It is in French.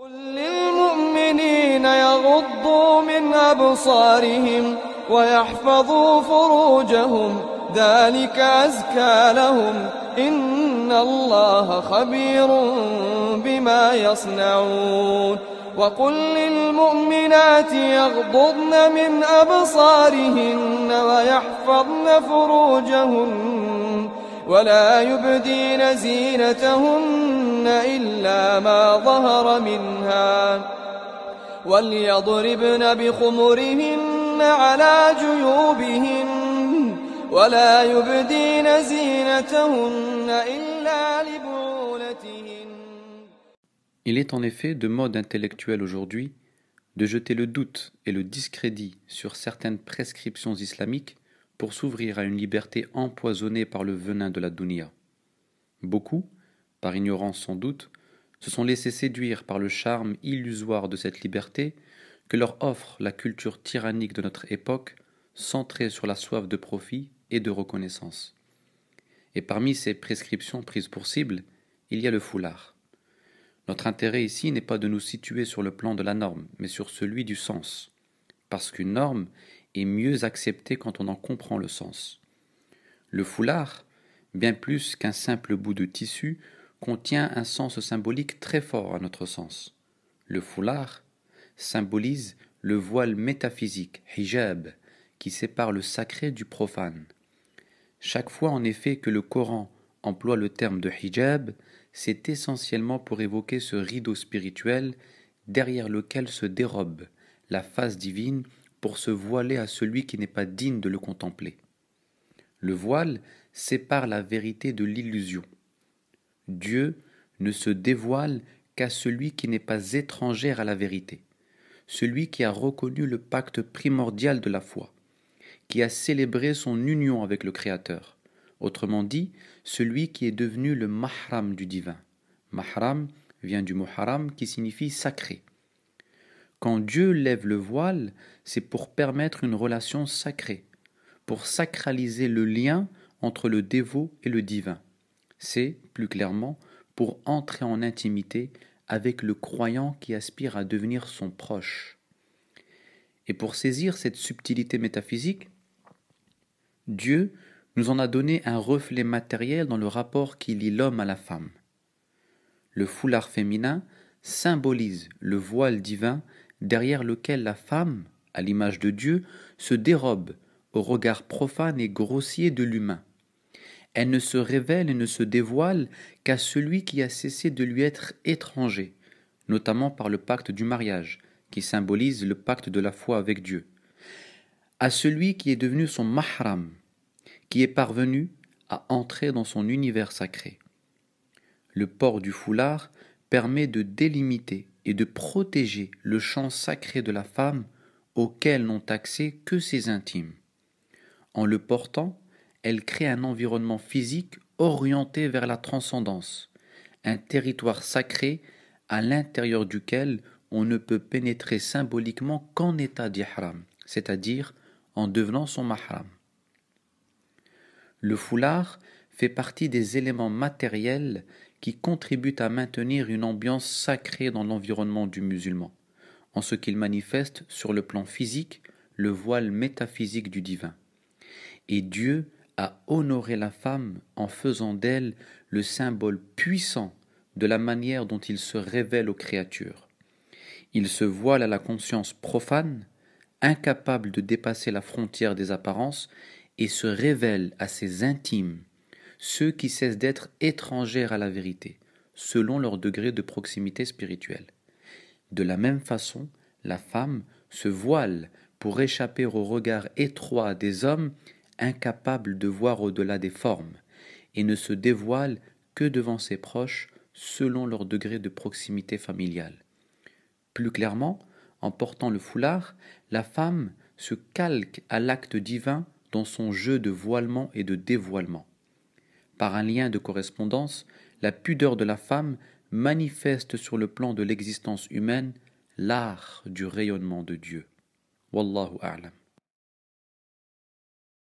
قل للمؤمنين يغضوا من أبصارهم ويحفظوا فروجهم ذلك أزكى لهم إن الله خبير بما يصنعون وقل للمؤمنات يغضضن من أبصارهن ويحفظن فروجهن ولا يبدين زينتهن إلا ما ظهر منها وليضربن بخمرهن على جيوبهن ولا يبدين زينتهن إلا لبعولتهن. Il est en effet de mode intellectuel aujourd'hui de jeter le doute et le discrédit sur certaines prescriptions islamiques pour s'ouvrir à une liberté empoisonnée par le venin de la dunya. Beaucoup, par ignorance sans doute, se sont laissés séduire par le charme illusoire de cette liberté que leur offre la culture tyrannique de notre époque, centrée sur la soif de profit et de reconnaissance. Et parmi ces prescriptions prises pour cible, il y a le foulard. Notre intérêt ici n'est pas de nous situer sur le plan de la norme, mais sur celui du sens, parce qu'une norme est mieux acceptée quand on en comprend le sens. Le foulard, bien plus qu'un simple bout de tissu, contient un sens symbolique très fort à notre sens. Le foulard symbolise le voile métaphysique, hijab, qui sépare le sacré du profane. Chaque fois en effet que le Coran emploie le terme de hijab, c'est essentiellement pour évoquer ce rideau spirituel derrière lequel se dérobe la face divine pour se voiler à celui qui n'est pas digne de le contempler. Le voile sépare la vérité de l'illusion. Dieu ne se dévoile qu'à celui qui n'est pas étranger à la vérité, celui qui a reconnu le pacte primordial de la foi, qui a célébré son union avec le Créateur. Autrement dit, celui qui est devenu le mahram du divin. Mahram vient du mot haram qui signifie sacré. Quand Dieu lève le voile, c'est pour permettre une relation sacrée, pour sacraliser le lien entre le dévot et le divin. C'est, plus clairement, pour entrer en intimité avec le croyant qui aspire à devenir son proche. Et pour saisir cette subtilité métaphysique, Dieu nous en a donné un reflet matériel dans le rapport qui lie l'homme à la femme. Le foulard féminin symbolise le voile divin derrière lequel la femme, à l'image de Dieu, se dérobe au regard profane et grossier de l'humain. Elle ne se révèle et ne se dévoile qu'à celui qui a cessé de lui être étranger, notamment par le pacte du mariage, qui symbolise le pacte de la foi avec Dieu, à celui qui est devenu son mahram, qui est parvenu à entrer dans son univers sacré. Le port du foulard permet de délimiter et de protéger le champ sacré de la femme auquel n'ont accès que ses intimes. En le portant, elle crée un environnement physique orienté vers la transcendance, un territoire sacré à l'intérieur duquel on ne peut pénétrer symboliquement qu'en état d'ihram, c'est-à-dire en devenant son mahram. Le foulard fait partie des éléments matériels qui contribuent à maintenir une ambiance sacrée dans l'environnement du musulman, en ce qu'il manifeste sur le plan physique le voile métaphysique du divin. Et Dieu a honoré la femme en faisant d'elle le symbole puissant de la manière dont il se révèle aux créatures. Il se voile à la conscience profane, incapable de dépasser la frontière des apparences, et se révèle à ses intimes, ceux qui cessent d'être étrangers à la vérité, selon leur degré de proximité spirituelle. De la même façon, la femme se voile pour échapper au regard étroit des hommes incapables de voir au-delà des formes, et ne se dévoile que devant ses proches selon leur degré de proximité familiale. Plus clairement, en portant le foulard, la femme se calque à l'acte divin dans son jeu de voilement et de dévoilement. Par un lien de correspondance, la pudeur de la femme manifeste sur le plan de l'existence humaine l'art du rayonnement de Dieu. Wallahu a'lam.